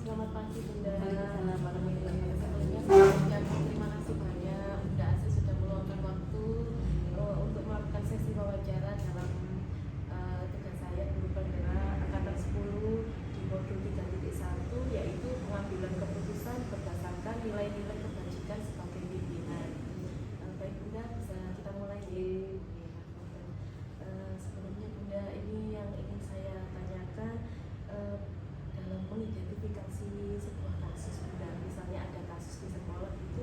Selamat pagi Bunda. Waalaikumsalam warahmatullahi wabarakatuh. Sebelumnya saya ucapkan terima kasih banyak Bunda Asih sudah meluangkan waktu untuk melakukan sesi wawancara dalam tugas saya guru penggerak angkatan 10 di modul 3.1, yaitu pengambilan keputusan berdasarkan nilai-nilai kebajikan sebagai pimpinan. Baik Bunda, bisa kita mulai ya. Sebelumnya Bunda, ini yang ingin saya tanyakan dalam mengidentifikasi sebuah kasus Bunda, misalnya ada kasus di sekolah itu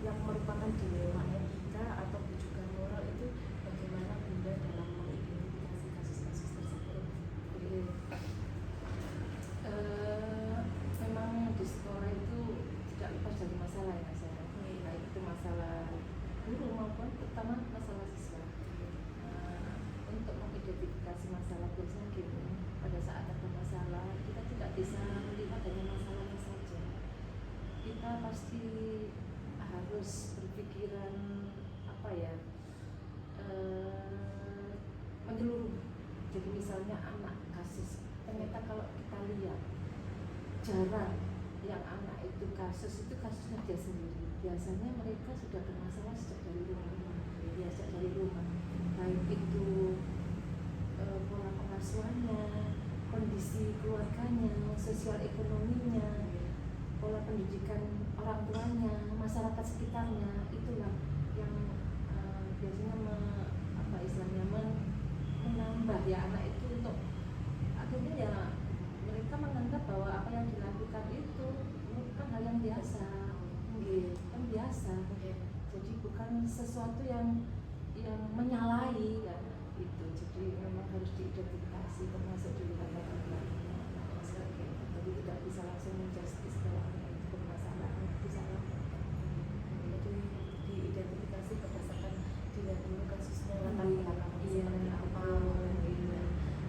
yang merupakan dilema etika atau rujukan moral, itu bagaimana Bunda dalam mengidentifikasi kasus-kasus tersebut? Memang di sekolah itu tidak lepas dari masalah ya saya. Baik itu masalah guru maupun terutama masalah siswa. Untuk mengidentifikasi masalah biasanya gini, pada saat ada masalah kita tidak bisa melihat hanya masalahnya saja. Kita pasti harus berpikiran menyeluruh. Jadi misalnya anak kasus, ternyata kalau kita lihat jarang yang anak itu kasusnya dia sendiri. Biasanya mereka sudah bermasalah sejak dari rumah, baik itu pola pengasuhannya, kondisi keluarganya, sosial ekonominya, pola pendidikan orang tuanya, masyarakat sekitarnya. Itulah yang biasanya menambah ya anak itu, untuk akhirnya ya mereka menganggap bahwa apa yang dilakukan itu bukan hal yang biasa, kan biasa. Jadi bukan sesuatu yang menyalahi ya itu. Jadi memang harus diidentifikasi, termasuk dilihat sebagai, jadi tidak bisa langsung menjustis bahwa anak itu bermasalah, bisa Jadi diidentifikasi berdasarkan dilihat dulu kasusnya, latar belakangnya seperti apa.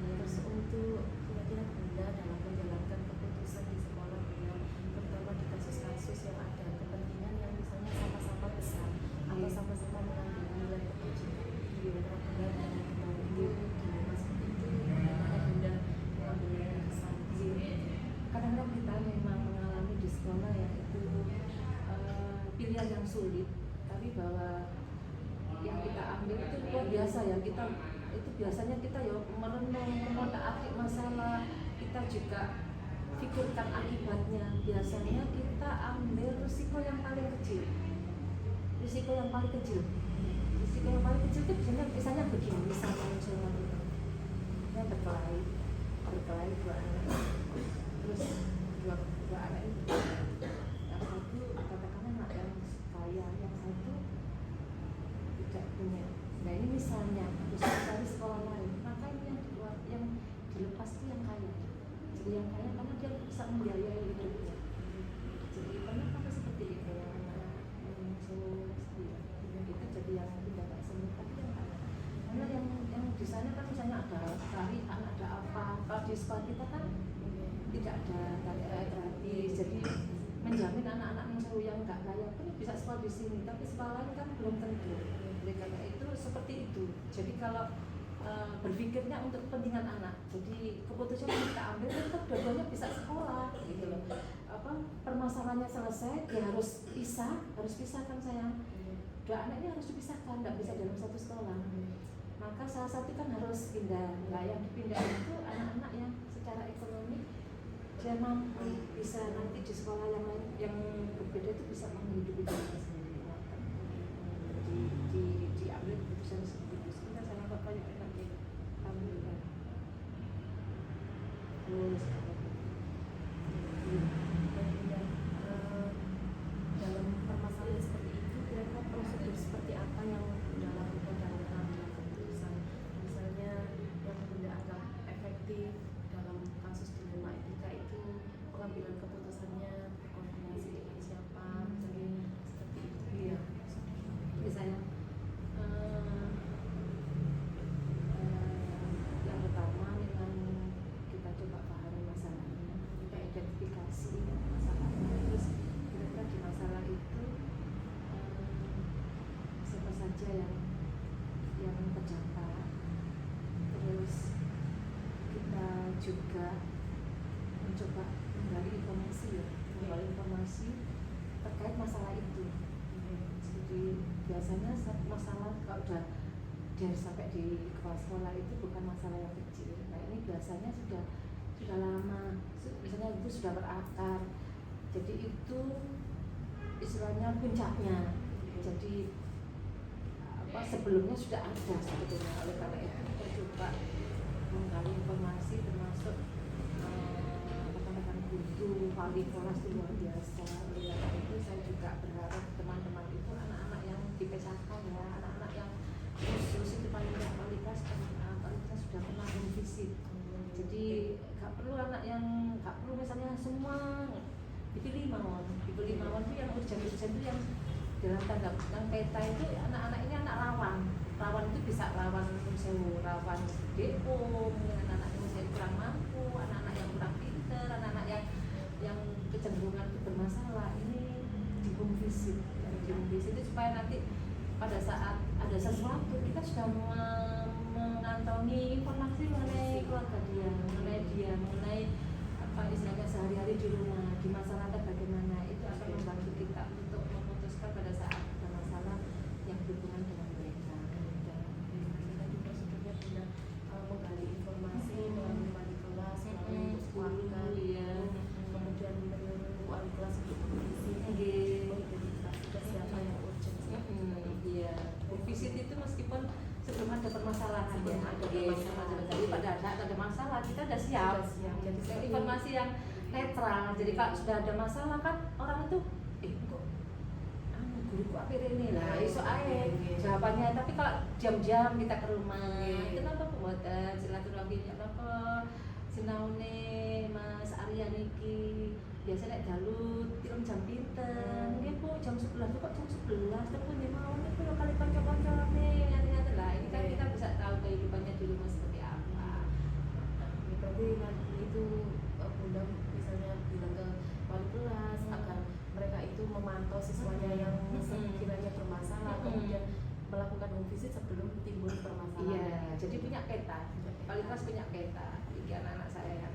Terus untuk kira-kira Bunda dalam menjalankan keputusan di sekolah Bunda, terutama di kasus-kasus yang ada kepentingan yang misalnya sama-sama besar atau sama-sama mengambil nilai kebajikan, Bunda dan itu dilema seperti itu, bagaimana Bunda mengambil keputusan? Kadang-kadang kita memang mengalami di sekolah ya itu pilihan yang sulit, tapi bahwa yang kita ambil itu luar biasa ya. Kita itu biasanya kita ya merenung, mengotak-atik masalah, kita juga pikirkan akibatnya. Biasanya kita ambil risiko yang paling kecil. Risiko yang paling kecil itu misalnya begini, misalnya yang berkelahi dua anak, terus dua anak itu, yang satu katakanlah anak yang kaya, yang satu tidak punya. Nah ini misalnya harus cari sekolah lain, maka ini yang dilepas itu yang kaya. Jadi yang kaya karena dia bisa membiayai hidupnya. Jadi kenapa seperti itu yang kita jadi yang tidak sembuh, tapi yang kaya. Karena yang di sana kan misalnya ada tarian, ada apa. Kalau di sekolah kita kan tidak ada tarian gratis, jadi menjamin anak-anak yang nggak kaya pun bisa sekolah di sini, tapi sekolah lain kan belum tentu. Jadi karena itu seperti itu. Jadi kalau berpikirnya untuk kepentingan anak, jadi keputusan yang kita ambil itu dua-duanya bisa sekolah gitu loh. Permasalahannya selesai, ya harus pisah kan sayang. Dua anak ini harus dipisahkan, nggak bisa dalam satu sekolah. Maka salah satu kan harus pindah. Nah yang dipindah itu anak-anak yang secara ekonomi dia mampu, bisa nanti di sekolah yang lain yang berbeda itu bisa menghidupi dirinya sendiri. Diambil keputusan seperti itu. Sebentar saya nampak banyak nanti alhamdulillah. Terus dalam permasalahan seperti itu, kira-kira prosedur seperti apa yang Bunda lakukan dalam pengambilan keputusan? Misalnya yang Bunda anggap efektif dalam kasus dilema etika itu, pengambilan keputusannya berkoordinasi dengan siapa, misalnya seperti itu ya. misalnya yang pertama memang kita coba pahami masalahnya, kita identifikasi masalahnya, terus kira-kira di masalah itu siapa saja yang terdampak. Terus kita juga mencoba menggali informasi ya, menggal informasi terkait masalah itu. Jadi biasanya masalah kalau udah dari sampai di kepala sekolah itu bukan masalah yang kecil. Nah ini biasanya sudah lama, misalnya itu sudah berakar. Jadi itu istilahnya puncaknya. Jadi sebelumnya sudah ada sebetulnya. Oleh karena itu kita coba menggali informasi termasuk rekan-rekan guru, wali kelas itu luar biasa. Oleh karena itu saya juga berharap teman-teman itu anak-anak yang dipecahkan ya, anak-anak yang khusus itu paling tidak wali kelas sudah pernah visit. Jadi nggak perlu anak yang nggak perlu misalnya semua dipilih mawon itu yang urgent itu yang dalam tanda yang peta itu anak-anak ini anak rawan itu bisa rawan depo, mungkin anak-anak yang kurang mampu, anak-anak yang kurang pintar, anak-anak yang kecenderungan itu bermasalah. Ini di home visit itu supaya nanti pada saat ada sesuatu kita sudah mengantongi informasi mengenai keluarga dia, mengenai apa istilahnya sehari-hari di rumah, di masyarakat bagaimana. Itu akan membantu kita untuk memutuskan pada saat ada masalah yang berhubungan dengan mereka. Kita juga sebetulnya sudah menggali informasi melalui wali kelas, melalui keluarga, kemudian menyuruh wali kelas untuk mengisi mengidentifikasi siapa yang urgent. Iya, visit itu meskipun sebelum ada permasalahan jadi pada saat ada masalah kita sudah siap. Jadi informasi yang netral. Jadi kalau sudah ada masalah kan orang itu kok guruku apa ini lah iso ae jawabannya. Tapi kalau jam-jam kita ke rumah kenapa pembuatan silaturahmi apa sinaune Mas Arya niki biasanya dalut film jam pinten nggih Bu jam 11 kok jam 11 telepon di mau niku lho kali kanca-kancane ngene lah. Ini kan kita bisa tahu kehidupannya di rumah seperti apa. Berarti itu Bunda misalnya bilang ke wali kelas agar mereka itu memantau siswanya yang sekiranya bermasalah, kemudian melakukan home visit sebelum timbul permasalahan. Iya, jadi punya peta. Wali kelas punya peta. Ini anak-anak saya yang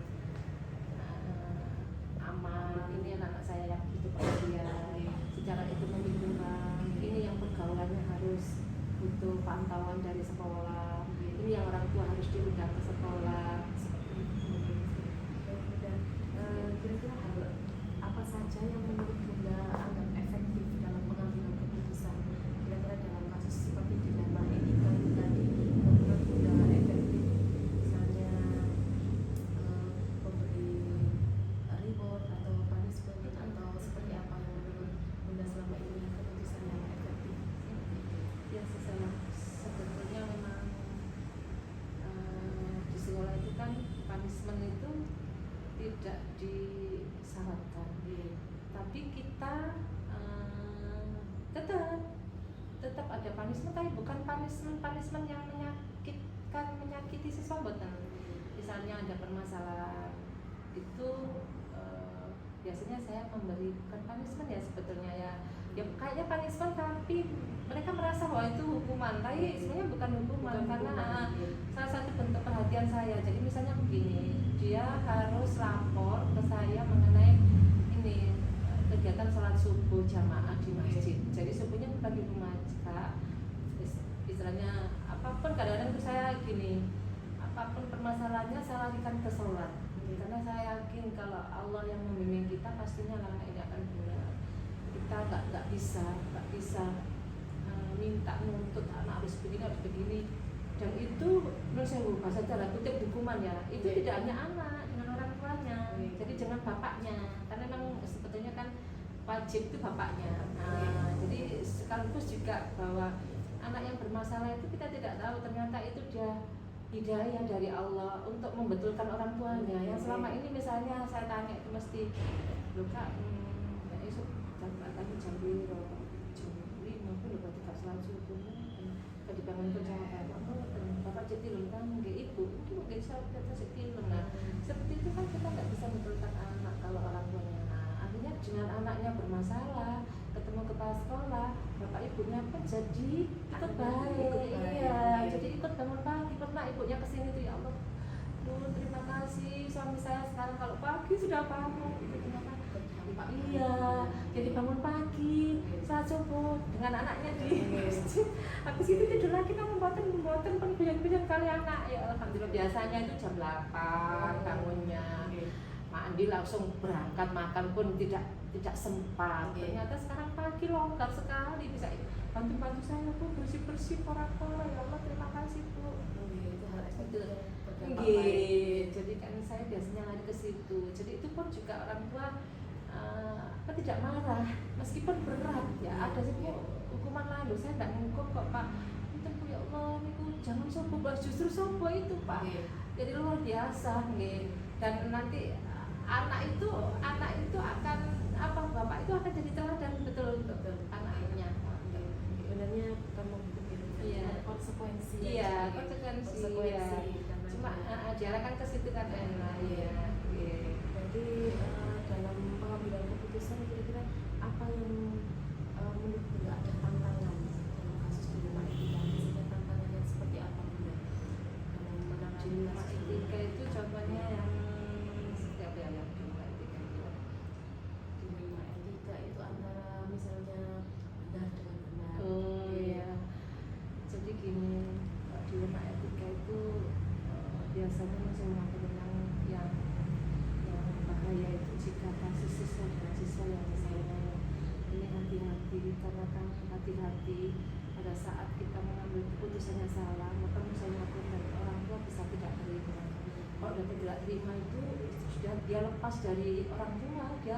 aman, ini anak-anak saya yang begitu perhatian, secara ekonomi kurang, ini yang pergaulannya harus butuh pantauan dari sekolah, ini yang orang tua harus diundang ke sekolah. Dan kira-kira hal apa saja yang menurut Bunda agak efektif dalam pengambilan keputusan? Kira-kira dalam kasus seperti dilema ini kan tadi menurut Bunda efektif, misalnya memberi reward atau punishment atau seperti apa yang menurut Bunda selama ini keputusan yang efektif? Ya sebetulnya memang di sekolah itu kan punishment itu tidak disyaratkan, tapi kita tetap ada punishment, tapi bukan punishment yang menyakiti siswa betul. Misalnya ada permasalahan itu biasanya saya memberikan punishment ya sebetulnya ya kayaknya punishment tapi mereka merasa bahwa itu hukuman, tapi sebenarnya bukan hukuman karena salah satu bentuk perhatian saya. Jadi misalnya begini, dia harus lapor ke saya mengenai ini kegiatan sholat subuh jamaah di masjid. Jadi subuhnya bukan di rumah Kak, istilahnya apapun kadang-kadang itu saya gini, apapun permasalahannya saya larikan ke sholat. Karena saya yakin kalau Allah yang membimbing kita pastinya anak ini akan benar. Kita nggak bisa minta nuntut anak harus begini dan itu menurut saya bahasa dalam kutip hukuman ya itu tidak hanya anak dengan orang tuanya, jadi jangan bapaknya karena memang sebetulnya kan wajib itu bapaknya. Jadi sekaligus juga bahwa anak yang bermasalah itu kita tidak tahu ternyata itu dia hidayah dari Allah untuk membetulkan orang tuanya. Yang selama ini misalnya saya tanya itu mesti loh Kak, esok jam berapa? Jam 5 pun berarti gak sholat subuh. Kalau dibangunkan sama bapak jadi loh kan ibu itu mungkin saya film. Nah seperti itu kan kita nggak bisa membetulkan anak kalau orang tuanya. Akhirnya dengan anaknya bermasalah ketemu kepala sekolah, bapak ibunya pun jadi ikut baik. Iya, jadi ikut bangun pagi. Pernah ibunya kesini tuh ya Allah, terima kasih suami saya sekarang kalau pagi sudah bangun. Itu ternyata Pak. Iya, jadi bangun pagi saat subuh dengan anaknya di masjid. Habis itu tidur lagi membuatan pun guyon kali anak. Ya alhamdulillah, biasanya itu jam 8 bangunnya. Mandi langsung berangkat, makan pun tidak sempat. Ternyata sekarang pagi longgar sekali, bisa bantu saya Bu bersih-bersih porak-porak. Ya Allah, terima kasih Bu. Itu hal Itu berdampak baik. jadi kan saya biasanya lari ke situ. Jadi itu pun juga orang tua tidak marah meskipun berat ya. Ada sih Bu hukuman lain, saya tidak menghukum kok Pak. Itu Bu, ya Allah, itu jangan sobo, justru sobo itu Pak. Jadi luar biasa nih. Dan nanti anak itu akan apa, bapak itu akan jadi teladan betul untuk anaknya. Sebenarnya bukan menghukum, konsekuensi. Iya, konsekuensi. Iya. Cuma diarahkan ke situ kan enak. Iya. Jadi dalam pengambilan keputusan kira-kira apa yang menurut Bunda ada tantangan dalam kasus di rumah etika? Misalnya tantangannya seperti apa Bunda dalam menangani Rumah kasus etika itu contohnya yang seperti apa ya, yang rumah etika itu? di rumah etika itu antara misalnya benar dengan benar. Oh iya. Jadi gini, di rumah etika itu biasanya mencermati tentang yang bahaya itu jika kasus siswa yang misalnya ini hati-hati, karena kan hati-hati pada saat kita mengambil keputusannya salah, maka misalnya aku dan orang tua bisa tidak terima. Kalau sudah tidak terima itu sudah dia lepas dari orang tua, dia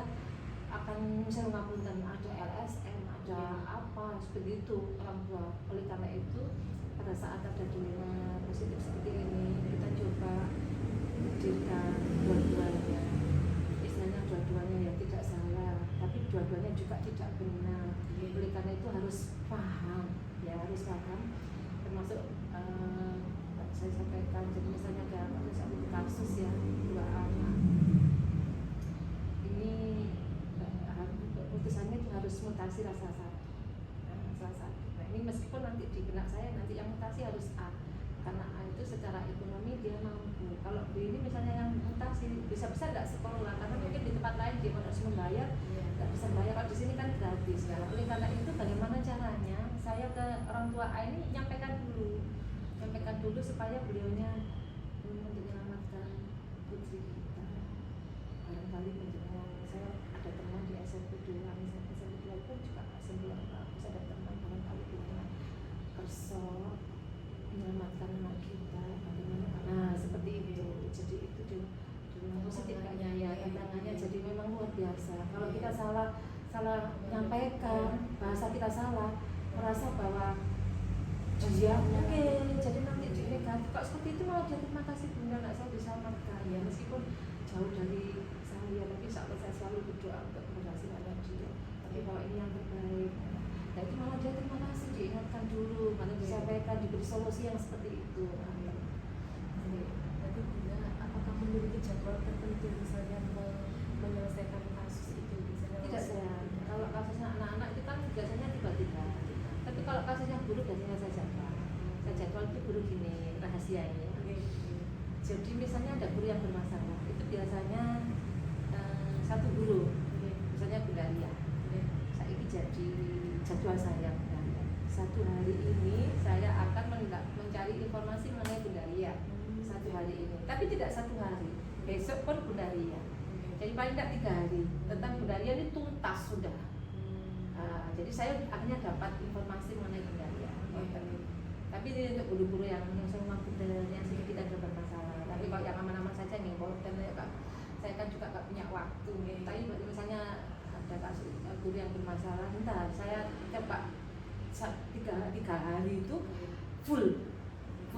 akan misalnya mengapunten ada LSM, ada apa seperti itu orang tua. Oleh karena itu pada saat ada dilema positif seperti ini, kita coba jika dua-duanya, istilahnya dua-duanya ya tidak salah, tapi dua-duanya juga tidak benar. Oleh karena itu harus paham, ya harus paham. Termasuk saya sampaikan, jadi misalnya ada satu kasus ya, dua anak ini putusannya itu harus mutasi salah satu. Nah ini meskipun nanti di benak saya nanti yang mutasi harus A, karena A itu secara ekonomi dia mampu. Kalau B ini misalnya yang mutasi bisa-bisa tidak sekolah, karena mungkin di tempat lain dia harus membayar, tidak bisa bayar. Kalau di sini kan gratis. Nah, oleh karena itu bagaimana caranya saya ke orang tua A ini nyampaikan dulu supaya beliaunya untuk menyelamatkan putri kita. Barangkali menjelaskan, saya ada teman di SMP 2 pun juga sembilan bagus, ada teman barangkali punya kerso menyelamatkan anak kita, bagaimana. Nah seperti itu. Jadi itu di rumah positif kayaknya ya, tantangannya jadi memang luar biasa. Kalau kita salah nyampaikan, bahasa kita salah, merasa bahwa dia mungkin jadi nanti di negatif. Kok seperti itu malah dia terima kasih Bunda, nak saya diselamatkan ya, meskipun jauh dari saya, tapi saya selalu berdoa untuk keberhasilan dia. Tapi kalau ini yang terbaik, nah itu malah dia terima kasih, diingatkan dulu, mana disampaikan, diberi solusi yang seperti itu. Berarti Bunda apakah memiliki jadwal tertentu misalnya menyelesaikan kasus itu? Misalnya Tidak saya. Kalau kasusnya anak-anak itu kan biasanya tiba-tiba. Tapi kalau kasusnya guru biasanya saya jadwal itu guru gini rahasianya. Jadi misalnya ada guru yang bermasalah, itu biasanya satu guru, misalnya Bundaria. Saya ini jadi jadwal saya Bundaria. Satu hari ini saya akan mencari informasi mengenai Bundaria. Satu hari ini, tapi tidak satu hari. Besok pun Bundaria. Jadi paling tidak 3 hari tentang Bundaria ini tuntas sudah. Jadi saya akhirnya dapat informasi mengenai Bundaria. Tapi ini untuk guru-guru yang sama Bundaria sedikit ada bermasalah. Tapi kalau yang aman-aman saja yang important ya Kak. Saya kan juga gak punya waktu. Tapi misalnya ada kasus guru yang bermasalah, entah saya coba 3 hari itu full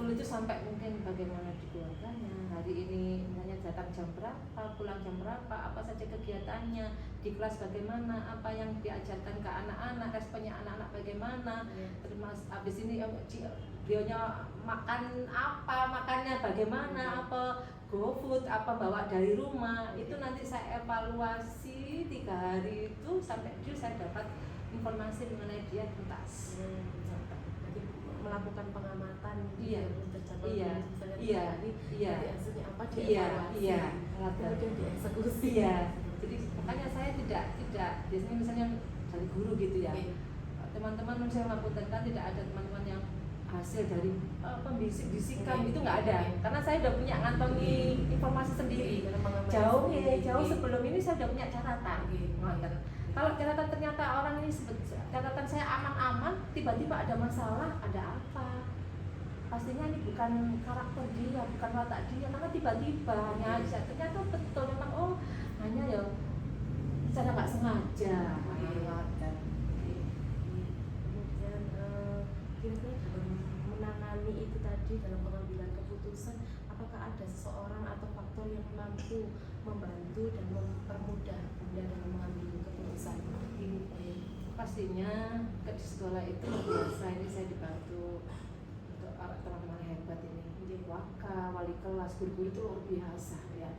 itu sampai mungkin bagaimana di keluarganya, hari ini misalnya datang jam berapa, pulang jam berapa, apa saja kegiatannya di kelas, bagaimana, apa yang diajarkan ke anak-anak, responnya anak-anak bagaimana, termasuk habis ini beliaunya makan apa, makannya bagaimana, apa GoFood, apa bawa dari rumah, itu nanti saya evaluasi 3 hari itu sampai saya dapat informasi mengenai dia tuntas. Melakukan pengamatan, iya, hasilnya apa, dievaluasi, kemudian dieksekusi. Jadi makanya saya tidak biasanya misalnya dari guru gitu ya, teman-teman saya ngapunten kan tidak ada teman-teman yang hasil dari pembisik-bisikan gitu nggak ada, karena saya udah punya ngantongi informasi sendiri jauh sebelum ini saya udah punya catatan. Kalau catatan ternyata orang ini catatan saya aman-aman, tiba-tiba ada masalah, ada apa? Pastinya ini bukan karakter dia, bukan watak dia, karena tiba-tiba hanya aja ternyata betul memang hanya ya secara nggak sengaja. Kemudian kira-kira dalam menangani itu tadi, dalam pengambilan keputusan, apakah ada seseorang atau faktor yang mampu membantu dan mempermudah Bunda dalam mengambil keputusan? Pastinya di sekolah itu biasa ini saya dibantu untuk teman-teman hebat ini, waka, wali kelas, guru-guru itu luar biasa ya,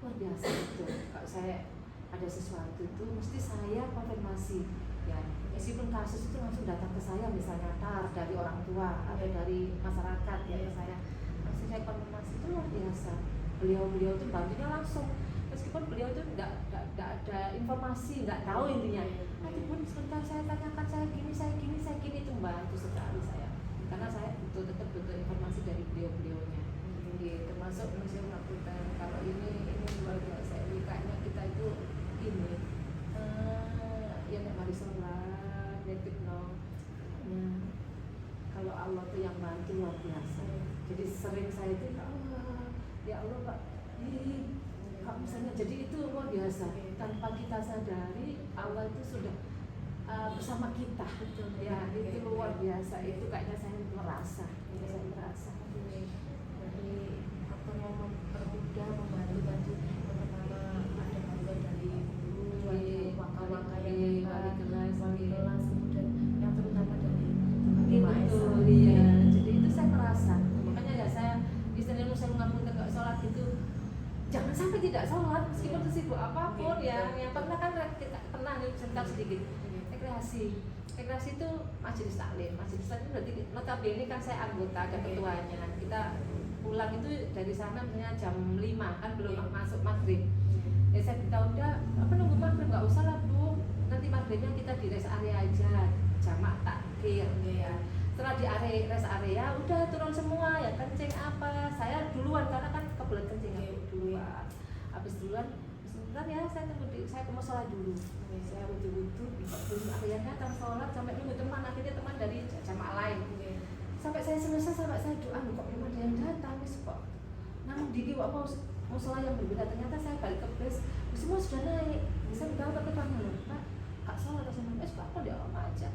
luar biasa itu. Kalau saya ada sesuatu itu mesti saya konfirmasi ya, meskipun kasus itu langsung datang ke saya, misalnya dari orang tua atau dari masyarakat ya ke saya, masih saya konfirmasi, itu luar biasa. Beliau itu bantunya langsung, meskipun beliau itu nggak ada informasi, nggak tahu intinya. Nanti pun sebentar saya tanyakan, saya gini itu membantu sekali saya, karena saya tetap butuh informasi dari beliaunya. Termasuk museum Ngapunten, kalau ini luar biasa. Ini kayaknya kita itu ini ya nek mari sholat nitip kalau Allah tuh yang bantu luar biasa. Jadi sering saya itu ya Allah Pak, Kak misalnya, jadi itu luar biasa. Tanpa kita sadari Allah itu sudah bersama kita. Ya itu luar biasa. Itu kayaknya saya merasa. Jadi faktor yang mempermudah, membantu tadi, pertama ada bantuan dari guru, waka-waka yang wali kelas, kemudian yang terutama dari betul ya. Jadi itu saya merasa. Makanya ya saya istilahnya saya mengapunten ke sholat itu jangan sampai tidak sholat meskipun sesibuk apapun ya. Yang pernah kan kita pernah nih cerita sedikit rekreasi itu majelis taklim berarti notabene kan saya anggota, ada ketuanya. Kita pulang itu dari sana misalnya jam 5 kan belum masuk maghrib. Ya saya beritahu udah nunggu maghrib, nggak usah lah Bu, nanti maghribnya kita di rest area aja, jamak takhir ya. Setelah di rest area udah turun semua ya, kencing apa, saya duluan karena kan kebelet kencing aku duluan. Habis duluan sebentar ya, saya mau sholat dulu. Saya wudhu akhirnya datang sholat sampai nunggu teman, akhirnya teman dari jamaah lain. Sampai saya selesai, sampai saya doa, kok belum ada yang datang, kok namun diki kok mau sholat yang berbeda. Ternyata saya balik ke bus, semua sudah naik. Saya bilang ke depannya, loh Pak, Kak sholat sama Pak, kok dia om aja.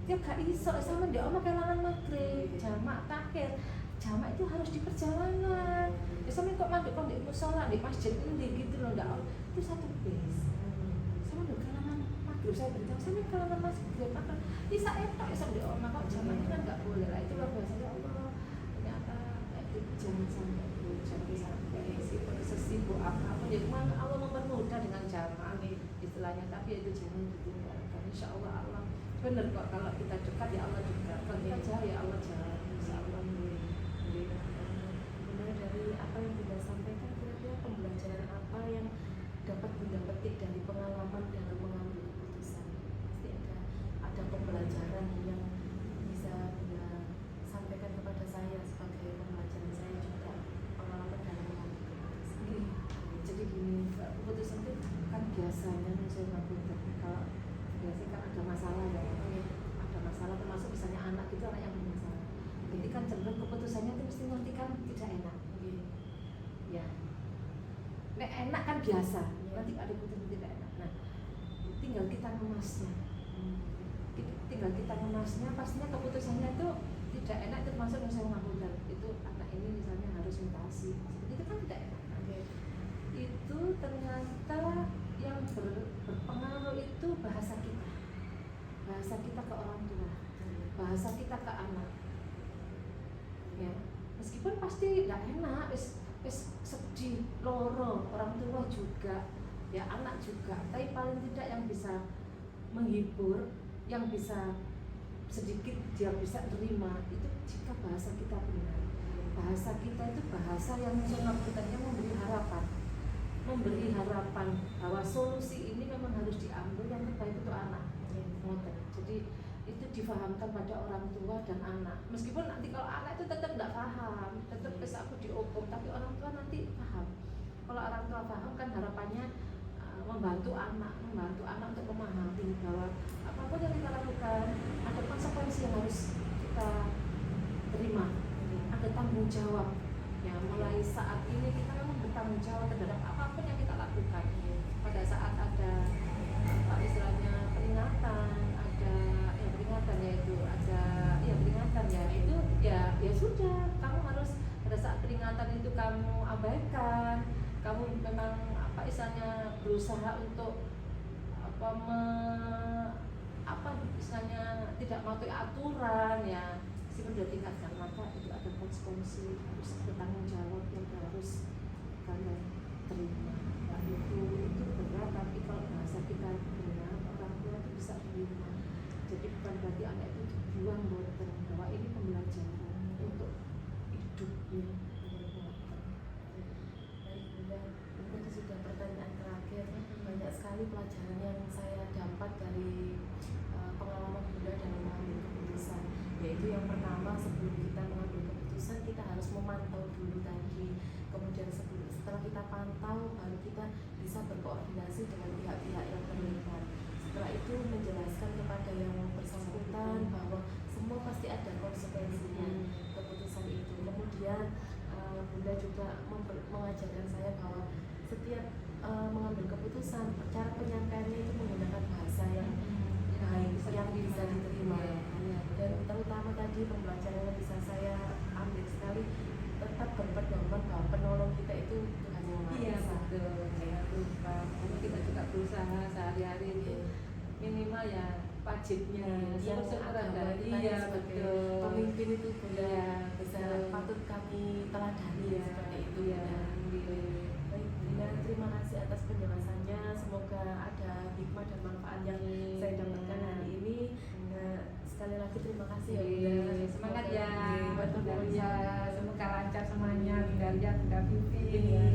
Dia gak iso sama dia om kelangan maghrib, jamak takhir. Jamak itu harus di perjalanan. Ya sampe kok mandek kok di musola, di masjid ini gitu loh, ndak itu satu base. Sama lho kalangan maghrib, saya beritahu sama kalangan maghrib apa? Bisa enak sama di oma kok jamak kan enggak boleh lah. Itu luar biasa ya Allah. Ternyata itu jangan sampai sesibuk apapun ya, memang Allah mempermudah dengan jamak istilahnya, tapi itu jangan ditinggalkan. Insyaallah Allah benar kok, kalau kita dekat ya Allah dekat, kalau kita jauh ya Allah jauh. Insyaallah. Benar, dari apa yang Bunda sampaikan, kira-kira pembelajaran apa yang dapat Bunda petik dari pengalaman dalam mengambil keputusan? Pasti ada pembelajaran yang bisa Bunda sampaikan kepada saya sebagai pembelajaran saya juga, pengalaman dalam mengambil keputusan. Jadi gini, keputusan itu kan biasanya saya ngapunten, kalau biasanya kan ada masalah ya, ada masalah termasuk misalnya anak itu, anak yang bermasalah. Jadi kan cenderung keputusannya itu mesti nanti kan tidak enak. Ya, nek enak kan biasa, nanti ada keputusan tidak enak. Nah, tinggal kita ngemasnya. Pastinya keputusannya itu tidak enak, termasuk yang saya ngapunten. Itu anak ini misalnya harus mutasi, itu kan tidak enak. Itu ternyata yang berpengaruh itu bahasa kita ke orang tua, bahasa kita ke anak. Ya, meskipun pasti nggak enak, sedih, loro, orang tua juga, ya anak juga, tapi paling tidak yang bisa menghibur, yang bisa sedikit dia bisa terima itu jika bahasa kita benar. Bahasa kita itu bahasa yang memberi harapan. memberi harapan bahwa solusi ini memang harus diambil yang terbaik untuk anak. Jadi itu difahamkan pada orang tua dan anak. Meskipun nanti kalau anak itu tetap tidak paham, tetap bisa aku dihukum, tapi orang tua nanti paham. Kalau orang tua paham kan harapannya membantu anak untuk memahami bahwa apapun yang kita lakukan ada konsekuensi yang harus kita terima, ada tanggung jawab. Ya, mulai saat ini kita memang bertanggung jawab terhadap apapun yang kita lakukan. Pada saat ada istilahnya peringatan, ada peringatan yaitu ada peringatan ya itu ya sudah, kamu harus pada saat peringatan itu kamu abaikan, kamu memang istilahnya berusaha untuk istilahnya tidak mematuhi aturan ya, sudah tingkatkan, maka itu ada konsekuensi, harus bertanggung jawab yang harus kalian terima. Nah, itu berat, tapi kalau bahasa kita benar, orang tua itu bisa terima. Jadi bukan berarti anak itu dibuang boten, bahwa ini pembelajaran untuk hidupnya. Baik Bunda, ini sudah pertanyaan terakhir. Banyak sekali pelajaran yang saya dapat dari pengalaman Bunda dalam mengambil keputusan. Yaitu yang pertama, sebelum kita mengambil keputusan kita harus memantau dulu tadi. Kemudian setelah kita pantau baru kita bisa berkoordinasi dengan pihak-pihak yang terlibat. Setelah itu menjelaskan kepada yang bersangkutan bahwa semua pasti ada konsekuensinya keputusan itu. Kemudian Bunda juga mengajarkan saya bahwa setiap mengambil keputusan, cara penyampaiannya itu menggunakan bahasa yang baik, yang bisa diterima. Dan terutama tadi pembelajaran yang bisa saya ambil sekali, tetap berpedoman bahwa penolong kita itu Tuhan yang Maha Esa. Betul, jangan lupa. Karena kita juga berusaha sehari-hari itu minimal ya wajibnya yang agama kita sebagai pemimpin itu Bunda bisa patut kami teladani seperti itu. Baik Bunda, terima kasih atas penjelasannya. Semoga ada hikmah dan manfaat yang saya dapatkan hari ini. Sekali lagi terima kasih ya Bunda. Semangat ya Bunda, semoga lancar semuanya, Bunda Ria, Bunda Vivi.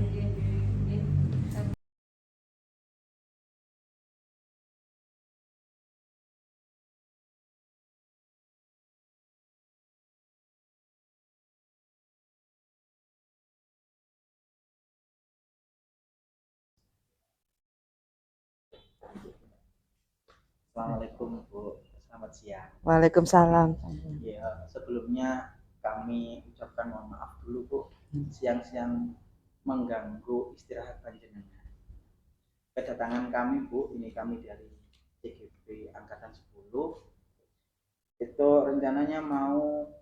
Assalamualaikum Bu, selamat siang. Waalaikumsalam. Ya, sebelumnya kami ucapkan mohon maaf dulu Bu, siang-siang mengganggu istirahat panjenengan. Kedatangan kami Bu, ini kami dari CGP Angkatan 10, itu rencananya mau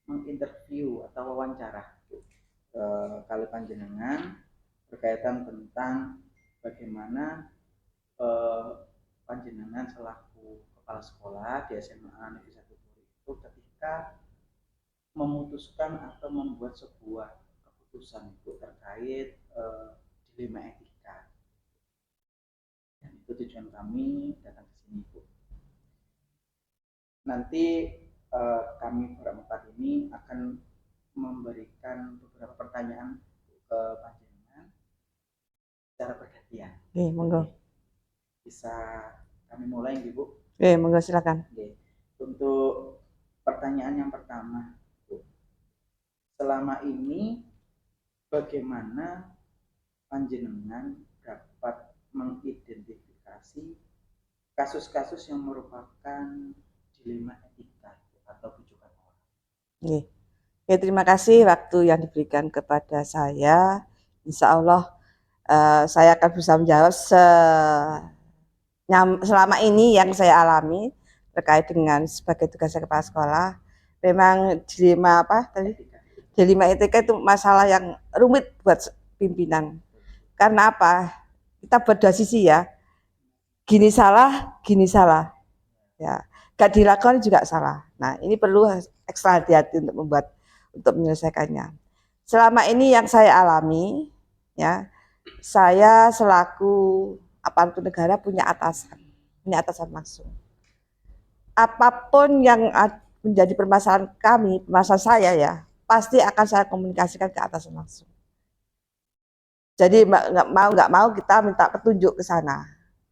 menginterview atau wawancara Bu, kali panjenengan berkaitan tentang bagaimana panjenengan selaku kepala sekolah di SMA Negeri 1 Puri itu ketika memutuskan atau membuat sebuah keputusan itu terkait dilema etika. Dan itu tujuan kami datang ke sini Bu. Nanti kami berempat ini akan memberikan beberapa pertanyaan ke panjenengan secara bergantian. Monggo. Bisa kami mulai Bu? Monggo silakan. Untuk pertanyaan yang pertama, Bu. Selama ini bagaimana panjenengan dapat mengidentifikasi kasus-kasus yang merupakan dilema etika atau bujukan orang? Terima kasih waktu yang diberikan kepada saya. Insya Allah saya akan berusaha menjawab selama ini yang saya alami terkait dengan sebagai tugas kepala sekolah. Memang dilema etika itu masalah yang rumit buat pimpinan. Karena apa? Kita berdua sisi ya. Gini salah ya, gak dilakukan juga salah. Nah, ini perlu ekstra hati-hati untuk menyelesaikannya. Selama ini yang saya alami ya, saya selaku aparatur negara punya atasan langsung. Apapun yang menjadi permasalahan saya ya, pasti akan saya komunikasikan ke atasan langsung. Jadi nggak mau kita minta petunjuk ke sana,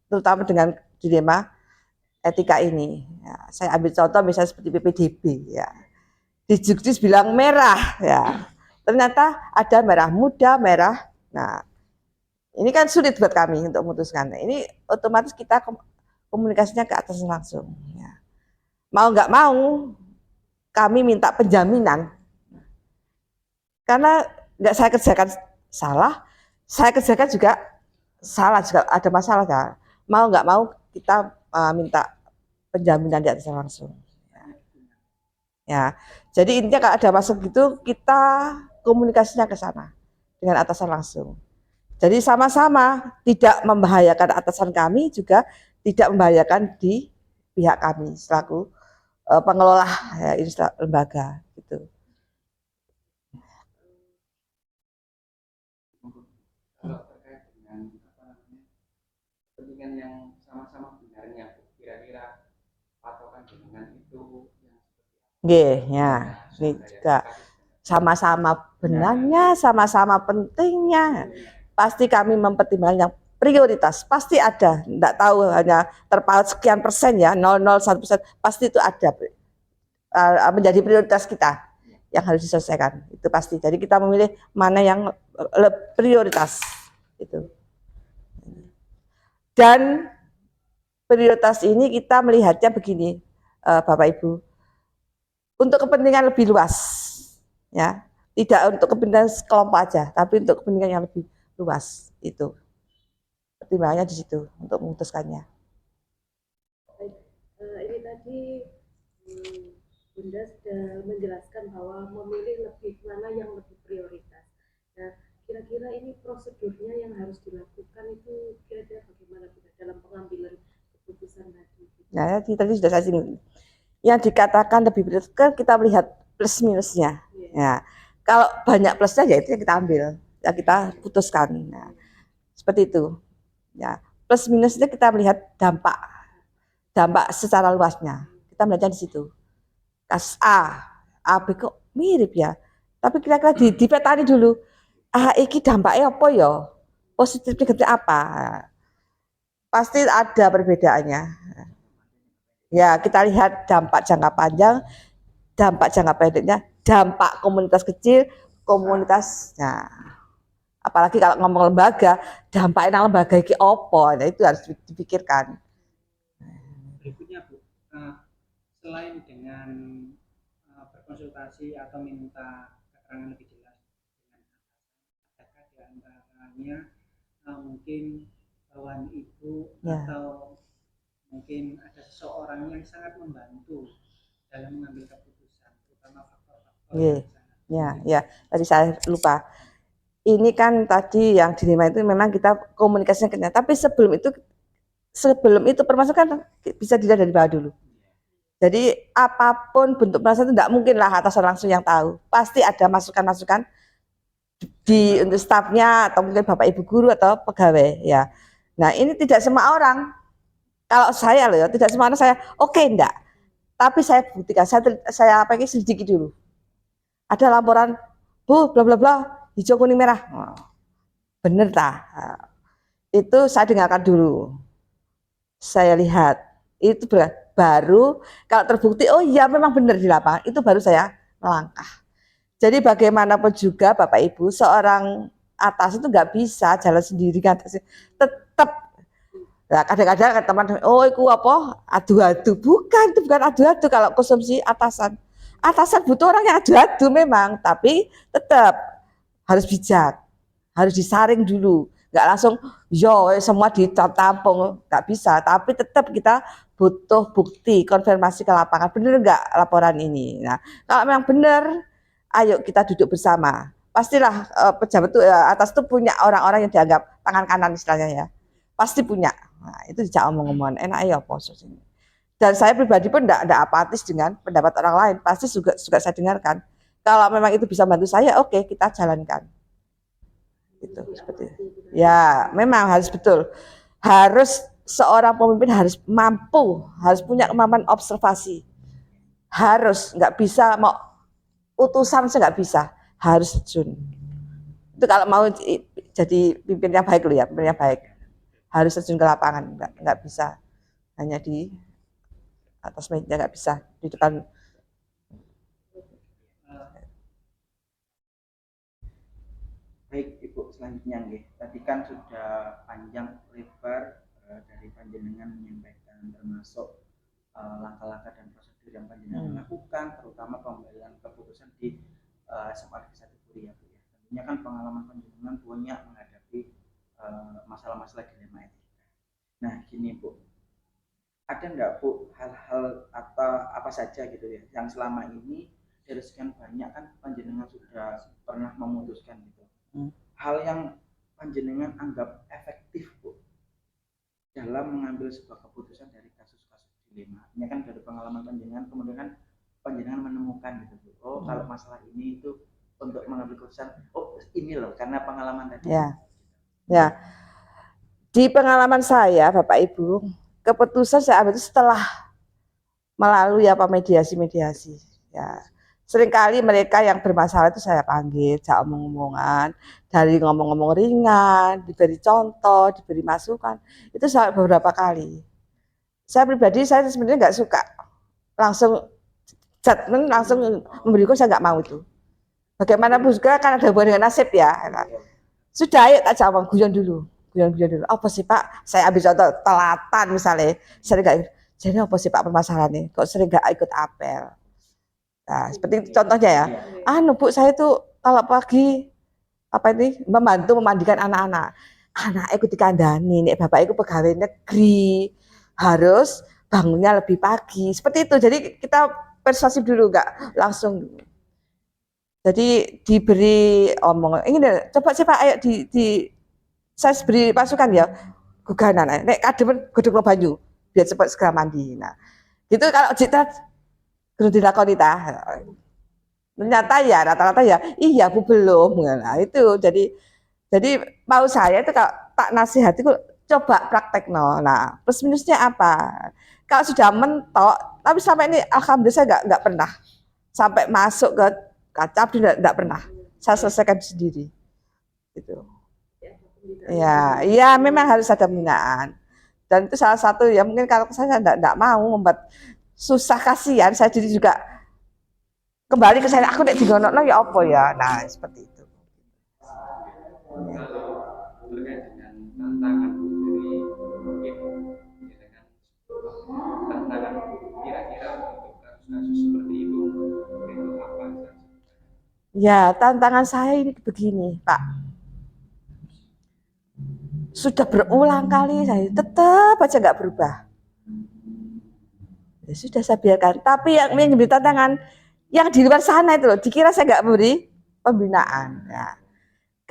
terutama dengan dilema etika ini. Ya, saya ambil contoh misalnya seperti PPDB, ya. Di Juknis bilang merah, ya. Ternyata ada merah muda, merah. Nah, ini kan sulit buat kami untuk memutuskan. Ini otomatis kita komunikasinya ke atas langsung. Ya. Mau nggak mau, kami minta penjaminan. Karena nggak saya kerjakan salah, saya kerjakan juga salah, juga ada masalah kan. Mau nggak mau kita minta penjaminan di atas langsung. Ya, jadi intinya kalau ada masalah gitu kita komunikasinya ke sana dengan atasan langsung. Jadi sama-sama tidak membahayakan atasan kami juga tidak membahayakan di pihak kami selaku pengelola ya, lembaga gitu. Kalau terkait dengan kepentingan yang sama-sama benarnya, kira-kira patokan dengan itu yang Nggih, ya, ini juga sama-sama benarnya, sama-sama pentingnya. Pasti kami mempertimbangkan yang prioritas, pasti ada. Enggak tahu hanya terpaut sekian persen ya, 0,01%, pasti itu ada menjadi prioritas kita yang harus diselesaikan. Itu pasti. Jadi kita memilih mana yang prioritas itu. Dan prioritas ini kita melihatnya begini, Bapak Ibu. Untuk kepentingan lebih luas, ya, tidak untuk kepentingan kelompok aja, tapi untuk kepentingan yang lebih luas itu pertimbangannya di situ untuk memutuskannya. Ini tadi Bunda sudah menjelaskan bahwa memilih lebih mana yang lebih prioritas. Nah, kira-kira ini prosedurnya yang harus dilakukan itu kira-kira bagaimana Bunda dalam pengambilan keputusan tadi? Nah, tadi sudah saya singgung. Yang dikatakan lebih prioritas kan kita melihat plus minusnya. Ya, kalau banyak plusnya ya itu yang kita ambil, ya kita putuskan. Nah, seperti itu. Ya, plus minusnya kita melihat dampak secara luasnya. Kita melihatnya di situ. Kasus A, B kok mirip ya. Tapi kira-kira dipetani dulu. Iki dampaknya apa ya? Positif negatif apa? Pasti ada perbedaannya. Ya, kita lihat dampak jangka panjang, dampak jangka pendeknya, dampak komunitas kecil, komunitasnya. Apalagi kalau ngomong lembaga, dampaknya lembaga iki opo, nah itu harus dipikirkan. Berikutnya Bu, selain dengan berkonsultasi atau minta keterangan lebih jelas dengan adakah di antaranya mungkin bawahan ibu Ya. atau mungkin ada seseorang yang sangat membantu dalam mengambil keputusan, terutama faktor-faktor Ya, tadi saya lupa. Ini kan tadi yang dilema itu memang kita komunikasinya kenyang, tapi sebelum itu permasalahan bisa dilihat dari bawah dulu. Jadi apapun bentuk permasalahan itu tidak mungkin lah atasan langsung yang tahu. Pasti ada masukan-masukan untuk stafnya atau mungkin bapak ibu guru atau pegawai ya. Nah ini tidak semua orang. Kalau saya loh ya, tidak semua orang saya oke enggak. Tapi saya buktikan, saya selidiki dulu. Ada laporan, Bu, bla bla bla, hijau kuning merah. Oh, bener tak? Itu saya dengarkan dulu. Saya lihat, itu baru kalau terbukti, oh iya memang benar di lapangan, itu baru saya melangkah. Jadi bagaimanapun juga Bapak Ibu, seorang atas itu nggak bisa jalan sendiri kan, tetap. Nah, kadang-kadang teman, oh itu apa? Adu-adu. Bukan, itu bukan adu-adu kalau konsumsi atasan. Atasan butuh orang yang adu-adu memang, tapi tetap harus bijak, harus disaring dulu. Nggak langsung, yo semua ditampung, nggak bisa. Tapi tetap kita butuh bukti, konfirmasi ke lapangan. Benar nggak laporan ini? Nah, kalau memang benar, ayo kita duduk bersama. Pastilah pejabat itu atas itu punya orang-orang yang dianggap tangan kanan istilahnya ya. Pasti punya. Nah, itu tidak omong-omongan, enak ya apa ini. Dan saya pribadi pun tidak apatis dengan pendapat orang lain, pasti juga saya dengarkan. Kalau memang itu bisa bantu saya, oke, kita jalankan. Itu seperti itu. Ya, memang harus betul. Harus seorang pemimpin harus mampu, harus punya kemampuan observasi. Harus, nggak bisa mau utusan saya nggak bisa, harus terjun. Itu kalau mau jadi pimpin yang baik loh ya, pimpin yang baik. Harus terjun ke lapangan, nggak bisa hanya di atas meja, nggak bisa di depan. Baik Ibu, selanjutnya nggih. Tadi kan sudah panjang lebar dari panjenengan menyampaikan termasuk langkah-langkah dan prosedur yang panjenengan lakukan, terutama pembelian keputusan di SMA Negeri 1 Puri ya Bu ya. Tentunya kan pengalaman panjenengan banyak menghadapi masalah-masalah dilema etika. Nah gini Bu, ada nggak Bu hal-hal atau apa saja gitu ya yang selama ini dari sekian banyak kan panjenengan sudah pernah memutuskan gitu, hal yang panjenengan anggap efektif Bu dalam mengambil sebuah keputusan dari kasus-kasus dilema. Ini kan dari pengalaman panjenengan, kemudian kan panjenengan menemukan gitu Bu, oh kalau masalah ini itu untuk mengambil keputusan, oh ini loh karena pengalaman tadi. Ya, di pengalaman saya Bapak Ibu, keputusan saya ambil itu setelah melalui mediasi ya. Seringkali mereka yang bermasalah itu saya panggil, saya omong-omongan, dari ngomong-ngomong ringan, diberi contoh, diberi masukan, itu saya beberapa kali. Saya pribadi, saya sebenarnya nggak suka langsung judgement, langsung memberikan, saya nggak mau itu. Bagaimanapun juga kan ada hubungan dengan nasib ya. Sudah, ayo tak jawab, guyon dulu. Apa sih Pak? Saya ambil contoh telatan misalnya, sering nggak, jadi apa sih Pak permasalahannya? Kok sering nggak ikut apel? Nah, seperti itu contohnya ya. Bu, saya tuh kalau pagi membantu memandikan anak-anak. Anak ikut dikandani, nek bapak ikut pegawai negeri, harus bangunnya lebih pagi. Seperti itu. Jadi kita persuasif dulu, nggak langsung. Jadi diberi omongan. Ini coba sih Pak, ayo saya beri pasukan ya. Guganan, nek kadang godhog banyu biar cepat segera mandi. Nah, gitu kalau kita belum dilakoni ternyata ya rata-rata ya iya Bu belum. Nah itu jadi mau saya itu kalau tak nasihati coba praktek no. Nah plus minusnya apa, kalau sudah mentok tapi sampai ini alhamdulillah saya nggak pernah sampai masuk ke kaca tidak pernah, saya selesaikan sendiri gitu ya. Iya memang harus ada pembinaan, dan itu salah satu ya mungkin kalau saya tidak mau membuat susah, kasihan saya jadi juga kembali ke saya, aku nek digonokno ya apa ya. Nah seperti itu. Kalau terkait dengan tantangan dari mungkin dengan tantangan kira-kira untuk kasus-kasus seperti itu apa saja? Ya tantangan saya ini begini Pak, sudah berulang kali saya tetap aja nggak berubah. Ya sudah saya biarkan, tapi yang menjadi tantangan yang di luar sana itu loh, dikira saya nggak beri pembinaan. Ya.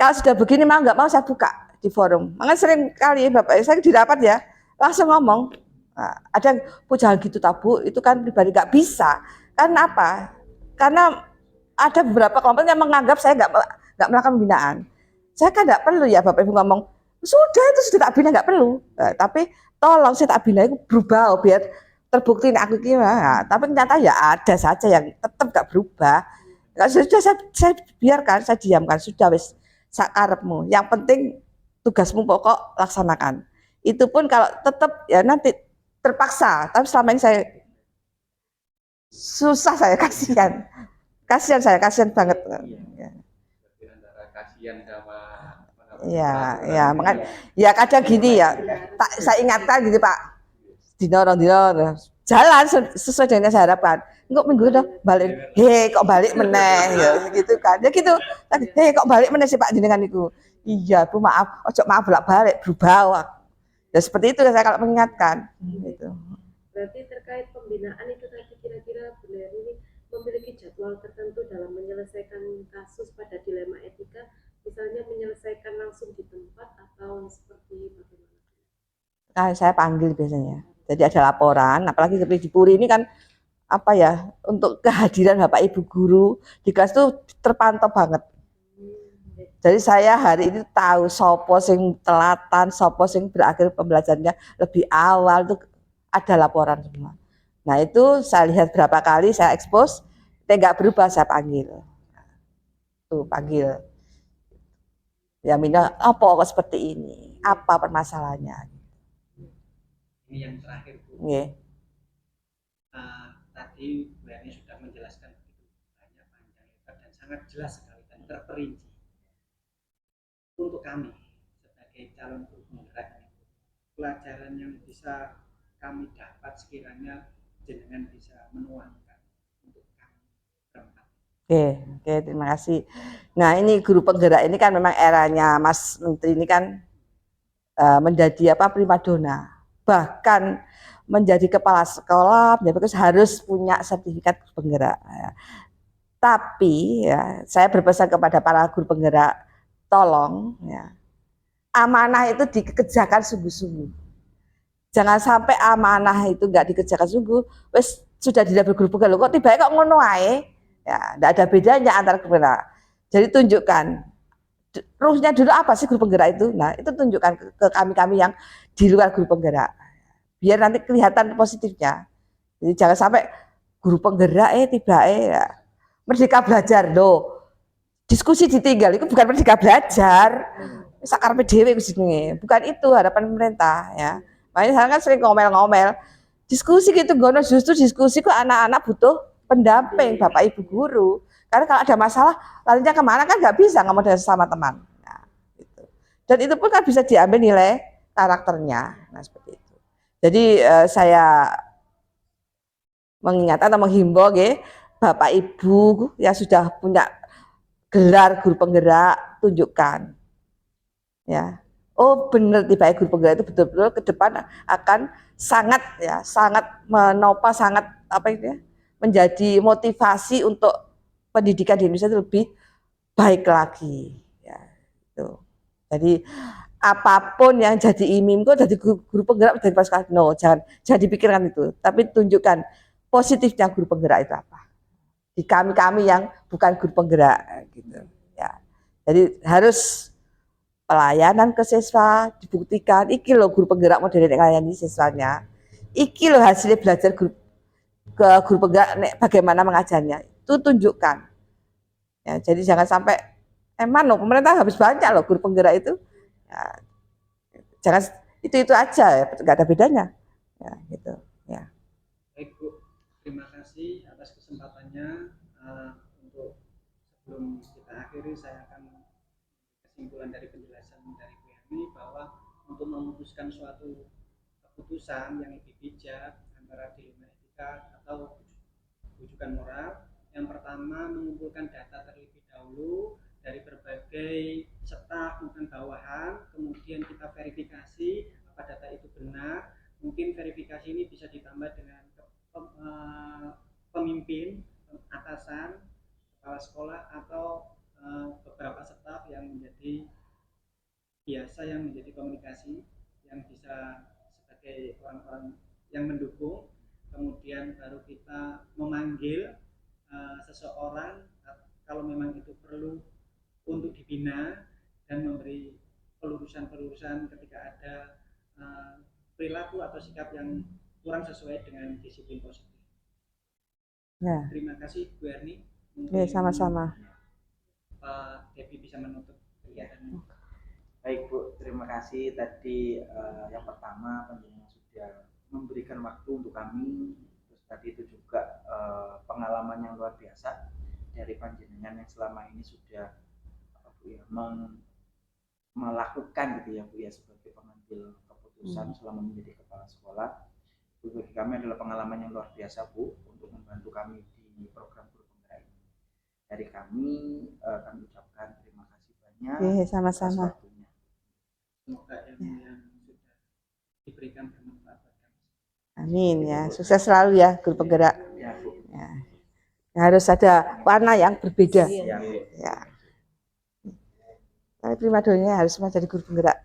Kalau sudah begini mau nggak mau saya buka di forum. Makanya sering kali Bapak saya dirapat ya langsung ngomong. Nah, ada yang jangan gitu tabu, itu kan pribadi nggak bisa. Karena apa? Karena ada beberapa kelompok yang menganggap saya nggak melakukan pembinaan. Saya kan nggak perlu ya Bapak Ibu ngomong sudah itu sudah tak bina, nggak perlu. Nah, tapi tolong saya tak bina itu berubah biar terbukti aku gimana. Tapi ternyata ya ada saja yang tetap nggak berubah. Nah, sudah saya biarkan, saya diamkan, sudah wis sakarepmu. Yang penting tugasmu pokok laksanakan. Itu pun kalau tetap ya nanti terpaksa. Tapi selama ini saya susah, saya kasihan banget. Antara kasihan sama ya makanya ya kadang gini ya, saya ingatkan gitu Pak, dino jalan sesuai dengan yang saya harapkan. Enggak minggu udah balik, kok balik meneh ya gitu kan. Ya gitu. Kok balik meneh sih Pak jenengan niku. Iya Bu maaf, ojo maaf bolak-balik berubah. Ya seperti itu saya kalau mengingatkan gitu. Berarti terkait pembinaan itu tadi kira-kira benar ini memiliki jadwal tertentu dalam menyelesaikan kasus pada dilema etika, misalnya menyelesaikan langsung di tempat atau seperti bagaimana? Nah, saya panggil biasanya. Jadi ada laporan, apalagi di Puri ini kan apa ya, untuk kehadiran Bapak Ibu guru di kelas itu terpantau banget. Jadi saya hari ini tahu sopo sing telatan, sopo sing berakhir pembelajarannya lebih awal, itu ada laporan semua. Nah itu saya lihat berapa kali saya expose, nggak berubah saya panggil. Tuh panggil. Ya Mina, apa kok seperti ini? Apa permasalahannya? Ini yang terakhir Bu. Nggih. Tadi Bu Yani sudah menjelaskan begitu banyak, panjang lebar dan sangat jelas sekali dan terperinci. Untuk kami sebagai calon guru penggerak ini, pelajaran yang bisa kami dapat sekiranya jenengan bisa menuangkan untuk kami berempat. Oke, terima kasih. Nah, ini guru penggerak ini kan memang eranya Mas Menteri ini kan menjadi primadona. Bahkan menjadi kepala sekolah, harus punya sertifikat guru penggerak. Ya. Tapi ya, saya berpesan kepada para guru penggerak, tolong ya, amanah itu dikerjakan sungguh-sungguh. Jangan sampai amanah itu enggak dikerjakan sungguh, wes sudah tidak berguru penggerak, kok tiba-tiba kok ngono ae. Ya, enggak ada bedanya antara guru penggerak. Jadi tunjukkan ruhnya dulu apa sih guru penggerak itu. Nah, itu tunjukkan ke kami-kami yang di luar guru penggerak. Biar nanti kelihatan positifnya. Jadi jangan sampai guru penggerak tiba ya. Merdeka belajar loh. Diskusi ditinggal itu bukan merdeka belajar. Sakarpe dhewe jenenge. Bukan itu harapan pemerintah ya. Makanya saya kan sering ngomel-ngomel. Diskusi gitu gono, justru diskusi kok anak-anak butuh pendamping Bapak Ibu guru. Karena kalau ada masalah larinya kemana kan nggak bisa ngomong dengan sesama teman. Nah, gitu. Dan itu pun kan bisa diambil nilai karakternya. Nah seperti itu. Jadi saya mengingatkan atau menghimbau Bapak Ibu yang sudah punya gelar guru penggerak, tunjukkan. Ya. Oh benar tiba guru penggerak itu betul-betul ke depan akan sangat menopang, sangat menjadi motivasi untuk pendidikan di Indonesia itu lebih baik lagi. Ya, itu. Jadi apapun yang jadi imim kok jadi guru penggerak dari pas no, jangan dipikirkan itu, tapi tunjukkan positifnya guru penggerak itu apa di kami yang bukan guru penggerak gitu ya. Jadi harus pelayanan ke siswa dibuktikan, iki loh guru penggerak model melayani siswanya, iki loh hasilnya belajar guru penggerak bagaimana mengajarnya, itu tunjukkan ya. Jadi jangan sampai loh pemerintah habis banyak loh guru penggerak itu ya, jangan itu aja ya, nggak ada bedanya ya gitu ya. Baik Bu, terima kasih atas kesempatannya. Untuk sebelum kita akhiri, saya akan kesimpulan dari penjelasan dari Bu Yani bahwa untuk memutuskan suatu keputusan yang lebih bijak antara dilema etika atau rujukan moral, yang pertama mengumpulkan data terlebih dahulu dari berbagai staf maupun bawahan, kemudian kita verifikasi apa data itu benar. Mungkin verifikasi ini bisa ditambah dengan pemimpin, atasan, kepala sekolah atau beberapa staf yang menjadi biasa, yang menjadi komunikasi, yang bisa sebagai orang-orang yang mendukung. Kemudian baru kita memanggil seseorang kalau memang itu perlu untuk dibina dan memberi pelurusan-pelurusan ketika ada perilaku atau sikap yang kurang sesuai dengan disiplin positif. Ya. Terima kasih Bu Erni. Ya, sama-sama. Pak Devi bisa menutup kegiatan. Baik Bu, terima kasih. Tadi yang pertama penjelasan sudah memberikan waktu untuk kami. Terus tadi itu juga pengalaman yang luar biasa dari panjenengan yang selama ini sudah melakukan gitu ya Bu ya, sebagai pengambil keputusan selama menjadi kepala sekolah. Itu bagi kami adalah pengalaman yang luar biasa Bu, untuk membantu kami di program guru penggerak ini. Dari kami ucapkan terima kasih banyak. Sama-sama. Semoga ilmu yang sudah diberikan bermanfaat bagi kami. Amin ya, sukses selalu ya guru penggerak. Ya Bu. Ya. Harus ada warna yang berbeda. Ya. Tapi primadonanya harus menjadi guru penggerak.